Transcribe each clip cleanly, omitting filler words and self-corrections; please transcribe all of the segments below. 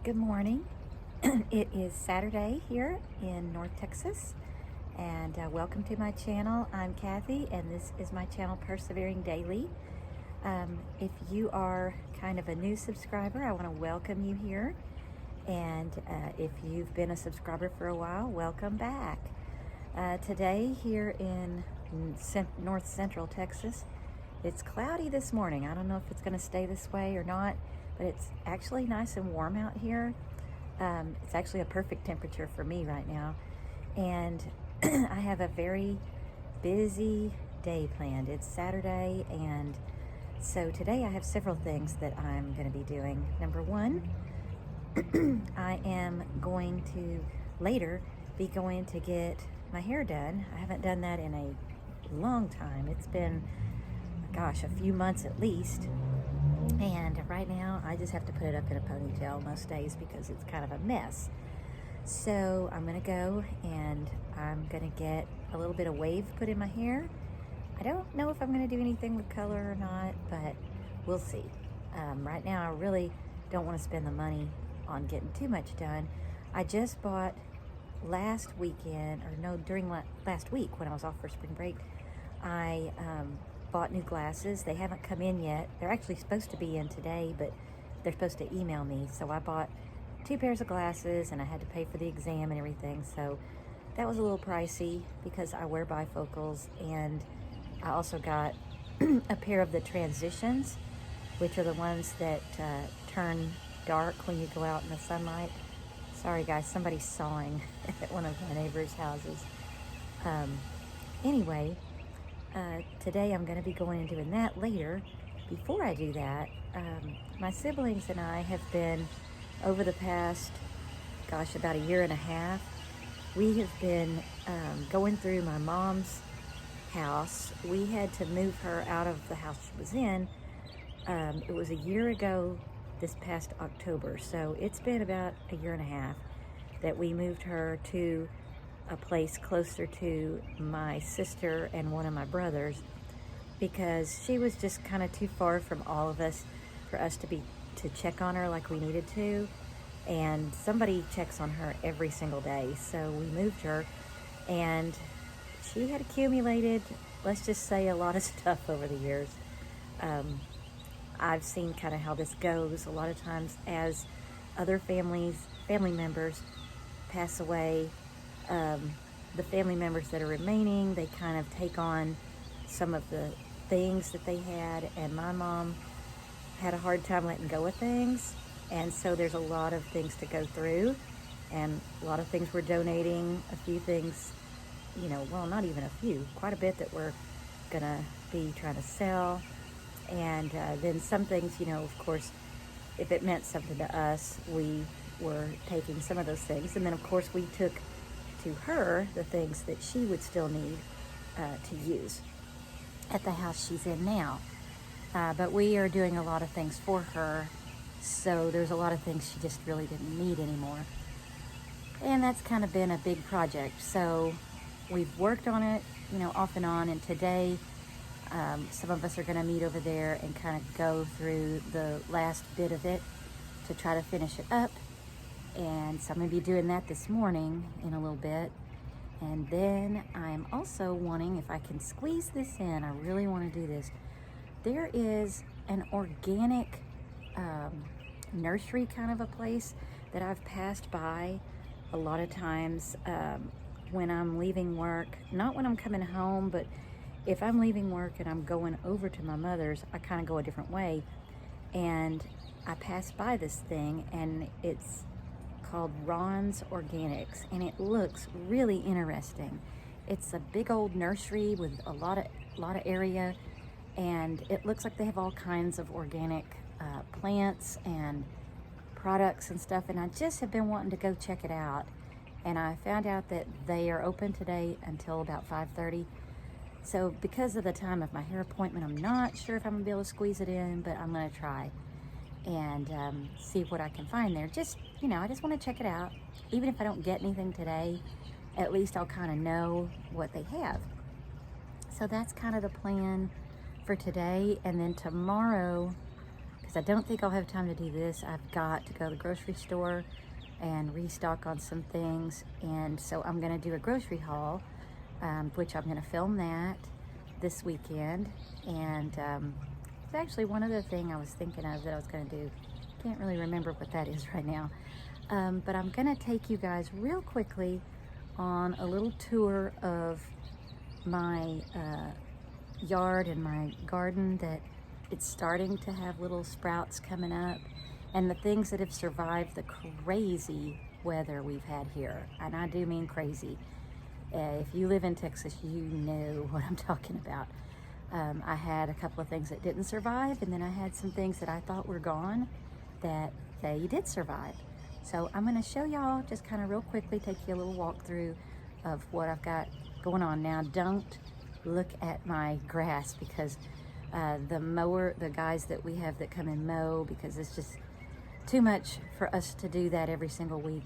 Good morning. It is Saturday here in North Texas, and welcome to my channel. I'm Kathy, and this is my channel, Persevering Daily. If you are kind of a new subscriber, I want to welcome you here. And if you've been a subscriber for a while, welcome back. Today here in North Central Texas, it's cloudy this morning. I don't know if it's going to stay this way or not, but it's actually nice and warm out here. It's actually a perfect temperature for me right now. And I have a very busy day planned. It's Saturday, and so today I have several things that I'm going to be doing. Number one, I am going to later be going to get my hair done. I haven't done that in a long time. It's been, gosh, a few months at least. And right now I just have to put it up in a ponytail most days because it's kind of a mess. So I'm gonna go and I'm gonna get a little bit of wave put in my hair. I don't know if I'm gonna do anything with color or not, but we'll see. Right now I really don't want to spend the money on getting too much done. I just bought last weekend, or no, during last week when I was off for spring break, I bought new glasses. They haven't come in yet. They're actually supposed to be in today, but they're supposed to email me. So I bought 2 pairs of glasses and I had to pay for the exam and everything. So that was a little pricey because I wear bifocals, and I also got a pair of the transitions, which are the ones that turn dark when you go out in the sunlight. Sorry guys, somebody's sawing at one of my neighbor's houses. Anyway, today I'm going to be going and doing that later. Before I do that, my siblings and I have been, over the past, gosh, about a year and a half, we have been going through my mom's house. We had to move her out of the house she was in. It was a year ago this past October, so it's been about a year and a half that we moved her to a place closer to my sister and one of my brothers, because she was just kind of too far from all of us for us to check on her like we needed to, and somebody checks on her every single day. So we moved her, and she had accumulated, let's just say, a lot of stuff over the years. I've seen kind of how this goes. A lot of times as other family members pass away, the family members that are remaining, they kind of take on some of the things that they had, and my mom had a hard time letting go of things, and so there's a lot of things to go through, and a lot of things we're donating, a few things, well, not even a few, quite a bit that we're gonna be trying to sell, and then some things, of course, if it meant something to us, we were taking some of those things, and then of course we took to her the things that she would still need to use at the house she's in now. But we are doing a lot of things for her, so there's a lot of things she just really didn't need anymore. And that's kind of been a big project. So we've worked on it, off and on, and today some of us are going to meet over there and kind of go through the last bit of it to try to finish it up. And so I'm going to be doing that this morning in a little bit. And then I'm also wanting, if I can squeeze this in, I really want to do this. There is an organic nursery kind of a place that I've passed by a lot of times when I'm leaving work. Not when I'm coming home, but if I'm leaving work and I'm going over to my mother's, I kind of go a different way. And I passed by this thing, and it's called Ron's Organics, and it looks really interesting. It's a big old nursery with a lot of area, and it looks like they have all kinds of organic plants and products and stuff, and I just have been wanting to go check it out. And I found out that they are open today until about 5:30. So because of the time of my hair appointment, I'm not sure if I'm gonna be able to squeeze it in, but I'm gonna try and see what I can find there. Just, I just want to check it out. Even if I don't get anything today, at least I'll kind of know what they have. So that's kind of the plan for today. And then tomorrow, because I don't think I'll have time to do this. I've got to go to the grocery store and restock on some things, and so I'm gonna do a grocery haul, which I'm gonna film that this weekend. And it's actually one other thing I was thinking of that I was gonna do. Can't really remember what that is right now. But I'm gonna take you guys real quickly on a little tour of my yard and my garden, that it's starting to have little sprouts coming up, and the things that have survived the crazy weather we've had here. And I do mean crazy. If you live in Texas, you know what I'm talking about. I had a couple of things that didn't survive, and then I had some things that I thought were gone that they did survive. So I'm gonna show y'all just kind of real quickly, take you a little walkthrough of what I've got going on. Now, don't look at my grass, because the guys that we have that come and mow, because it's just too much for us to do that every single week.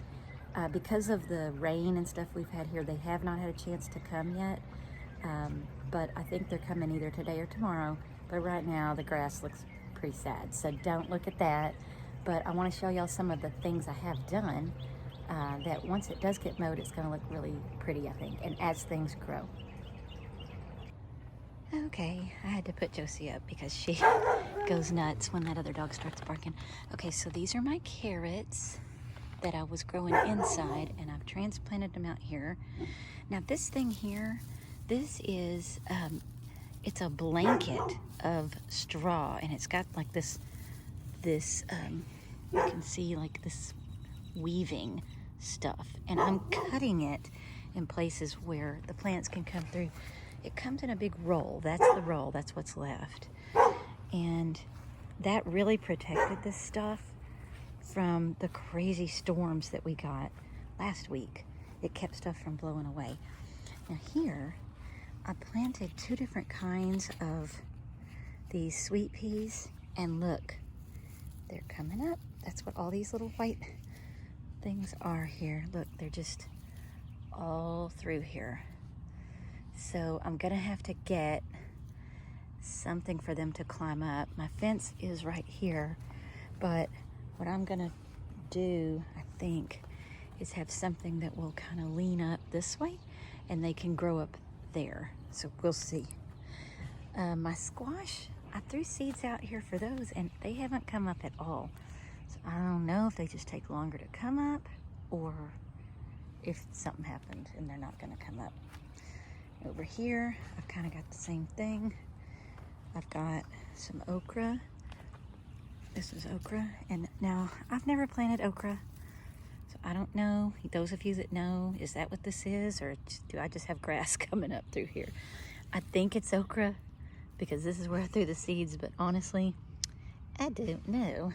Because of the rain and stuff we've had here, they have not had a chance to come yet. But I think they're coming either today or tomorrow. But right now the grass looks pretty sad, so don't look at that. But I want to show y'all some of the things I have done, that once it does get mowed, it's going to look really pretty, I think, and as things grow. Okay, I had to put Josie up because she goes nuts when that other dog starts barking. Okay, so these are my carrots that I was growing inside, and I've transplanted them out here. Now this thing here, this is, it's a blanket of straw, and it's got like this, you can see like this weaving stuff, and I'm cutting it in places where the plants can come through. It comes in a big roll. That's the roll, that's what's left. And that really protected this stuff from the crazy storms that we got last week. It kept stuff from blowing away. Now here, I planted 2 different kinds of these sweet peas, and look, they're coming up. That's what all these little white things are here. Look, they're just all through here. So I'm gonna have to get something for them to climb up. My fence is right here, but what I'm gonna do, I think, is have something that will kind of lean up this way, and they can grow up there. So we'll see. My squash, I threw seeds out here for those, and they haven't come up at all. So I don't know if they just take longer to come up, or if something happened and they're not gonna come up. Over here, I've kind of got the same thing. I've got some okra. This is okra, and now I've never planted okra, so I don't know. Those of you that know, is that what this is, or do I just have grass coming up through here? I think it's okra, because this is where I threw the seeds, but honestly, I don't know.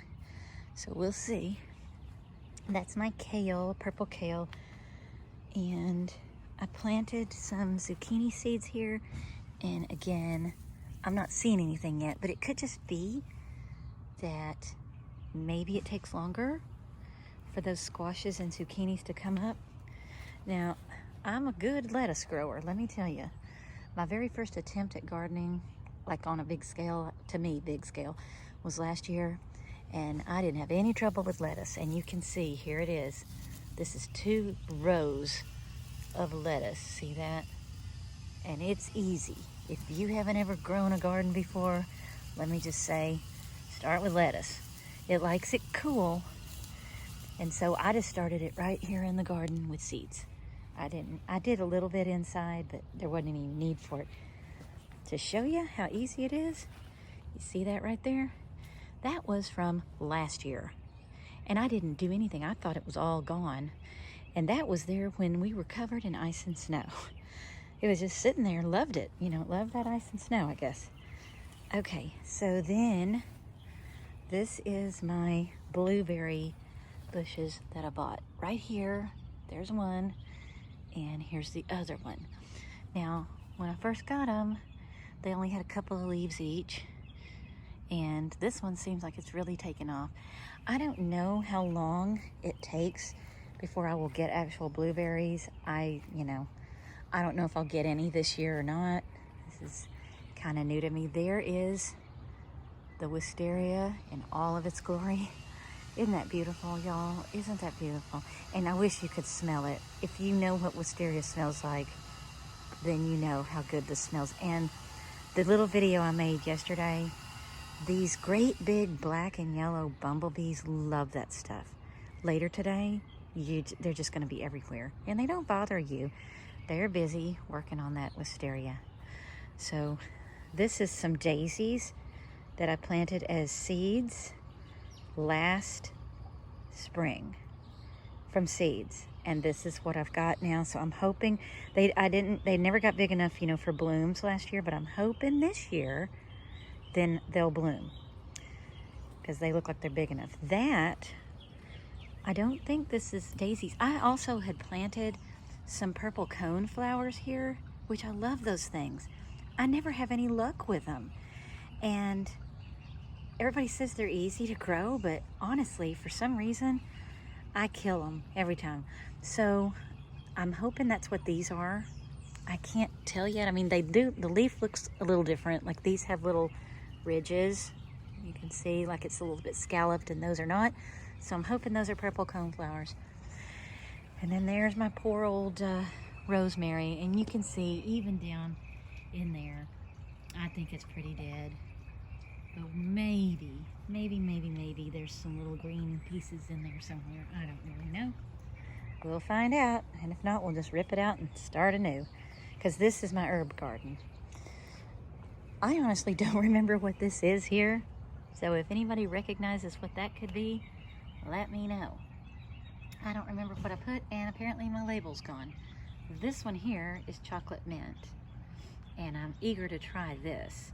So we'll see. That's my kale, purple kale, and I planted some zucchini seeds here, and again, I'm not seeing anything yet, but it could just be that maybe it takes longer for those squashes and zucchinis to come up. Now, I'm a good lettuce grower, let me tell you. My very first attempt at gardening, like on a big scale, to me, big scale, was last year, and I didn't have any trouble with lettuce. And you can see, here it is. This is 2 rows of lettuce, see that? And it's easy. If you haven't ever grown a garden before, let me just say, start with lettuce. It likes it cool. And so I just started it right here in the garden with seeds. I did a little bit inside, but there wasn't any need for it. To show you how easy it is, you see that right there? That was from last year. And I didn't do anything. I thought it was all gone. And that was there when we were covered in ice and snow. It was just sitting there, loved it. You know, loved that ice and snow, I guess. Okay, so then this is my blueberry bushes that I bought. Right here, there's one, and here's the other one. Now, when I first got them, they only had a couple of leaves each, and this one seems like it's really taken off. I don't know how long it takes before I will get actual blueberries. I don't know if I'll get any this year or not. This is kind of new to me. There is the wisteria in all of its glory. Isn't that beautiful, y'all? Isn't that beautiful? And I wish you could smell it. If you know what wisteria smells like, then you know how good this smells. And the little video I made yesterday, these great big black and yellow bumblebees love that stuff. Later today, they're just going to be everywhere. And they don't bother you. They're busy working on that wisteria. So this is some daisies that I planted as seeds last spring from seeds, and this is what I've got now. So I'm hoping they never got big enough, you know, for blooms last year, but I'm hoping this year then they'll bloom because they look like they're big enough. That, I don't think this is daisies. I also had planted some purple cone flowers here, which I love those things. I never have any luck with them, and everybody says they're easy to grow, but honestly, for some reason, I kill them every time. So I'm hoping that's what these are. I can't tell yet. I mean, they do. The leaf looks a little different. Like these have little ridges. You can see like it's a little bit scalloped, and those are not. So I'm hoping those are purple cone flowers. And then there's my poor old rosemary, and you can see even down in there, I think it's pretty dead. But maybe there's some little green pieces in there somewhere. I don't really know. We'll find out. And if not, we'll just rip it out and start anew. Because this is my herb garden. I honestly don't remember what this is here. So if anybody recognizes what that could be, let me know. I don't remember what I put, and apparently my label's gone. This one here is chocolate mint. And I'm eager to try this.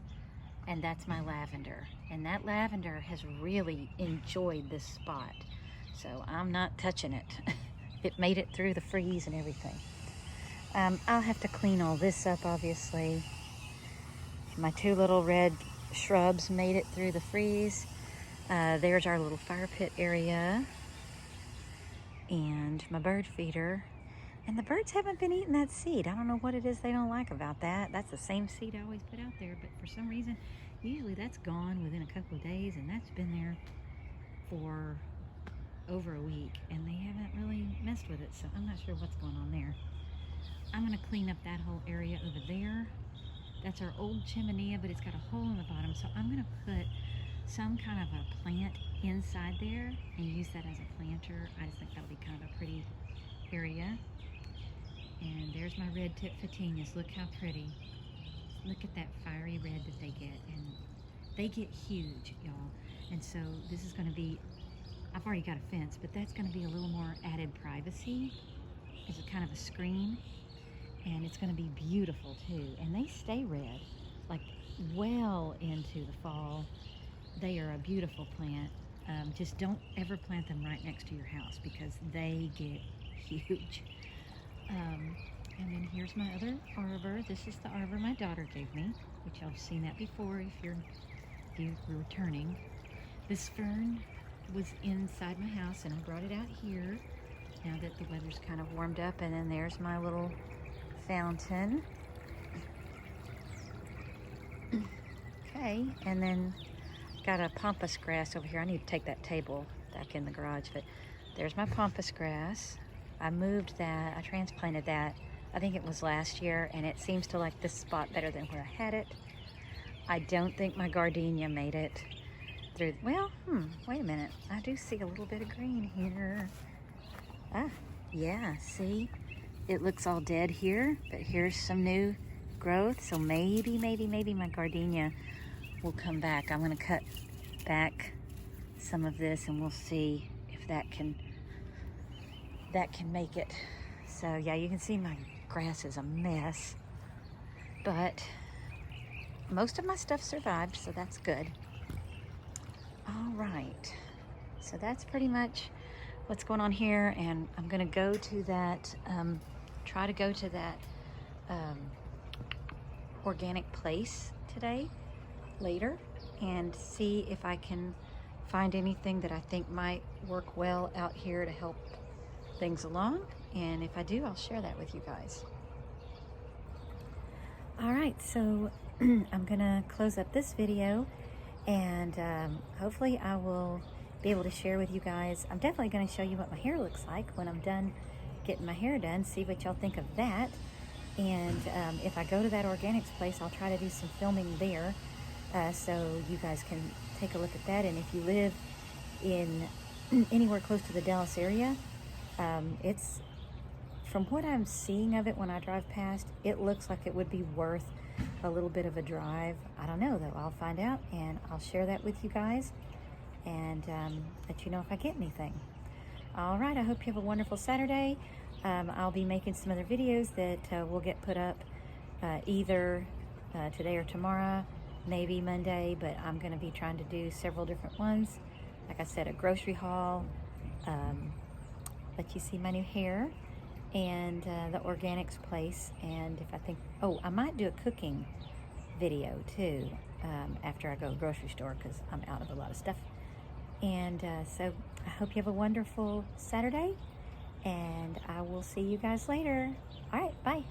And that's my lavender. And that lavender has really enjoyed this spot. So I'm not touching it. It made it through the freeze and everything. I'll have to clean all this up, obviously. My two little red shrubs made it through the freeze. There's our little fire pit area. And my bird feeder. And the birds haven't been eating that seed. I don't know what it is they don't like about that. That's the same seed I always put out there, but for some reason, usually that's gone within a couple of days, and that's been there for over a week, and they haven't really messed with it, so I'm not sure what's going on there. I'm going to clean up that whole area over there. That's our old chiminea, but it's got a hole in the bottom, so I'm going to put some kind of a plant inside there and use that as a planter. I just think that'll be kind of a pretty area. And there's my red tip photinias. Look how pretty. Look at that fiery red that they get. And they get huge, y'all. And so this is going to be, I've already got a fence, but that's going to be a little more added privacy. It's a kind of a screen. And it's going to be beautiful too. And they stay red, like well into the fall. They are a beautiful plant. Just don't ever plant them right next to your house because they get huge. And then here's my other arbor. This is the arbor my daughter gave me, which I've seen that before if you're returning. This fern was inside my house, and I brought it out here now that the weather's kind of warmed up. And then there's my little fountain. Okay, and then got a pampas grass over here. I need to take that table back in the garage, but there's my pampas grass. I moved that, I transplanted that, I think it was last year, and it seems to like this spot better than where I had it. I don't think my gardenia made it through, well, wait a minute. I do see a little bit of green here. Ah, yeah, see? It looks all dead here, but here's some new growth, so maybe my gardenia will come back. I'm gonna cut back some of this and we'll see if that can make it. So yeah, you can see my grass is a mess, but most of my stuff survived, so that's good. All right, so that's pretty much what's going on here, and I'm gonna go to that, try to go to that organic place today, later, and see if I can find anything that I think might work well out here to help things along, and if I do, I'll share that with you guys. All right, so I'm gonna close up this video And hopefully I will be able to share with you guys. I'm definitely going to show you what my hair looks like when I'm done getting my hair done, see what y'all think of that. And if I go to that organics place, I'll try to do some filming there, so you guys can take a look at that. And if you live in anywhere close to the Dallas area, it's, from what I'm seeing of it when I drive past, it looks like it would be worth a little bit of a drive. I don't know though, I'll find out and I'll share that with you guys and let you know if I get anything. All right, I hope you have a wonderful Saturday. I'll be making some other videos that will get put up either today or tomorrow, maybe Monday, but I'm going to be trying to do several different ones. Like I said, a grocery haul, let you see my new hair, and the organics place. And if I think, oh, I might do a cooking video too after I go to the grocery store, because I'm out of a lot of stuff. And so I hope you have a wonderful Saturday, and I will see you guys later. All right, bye.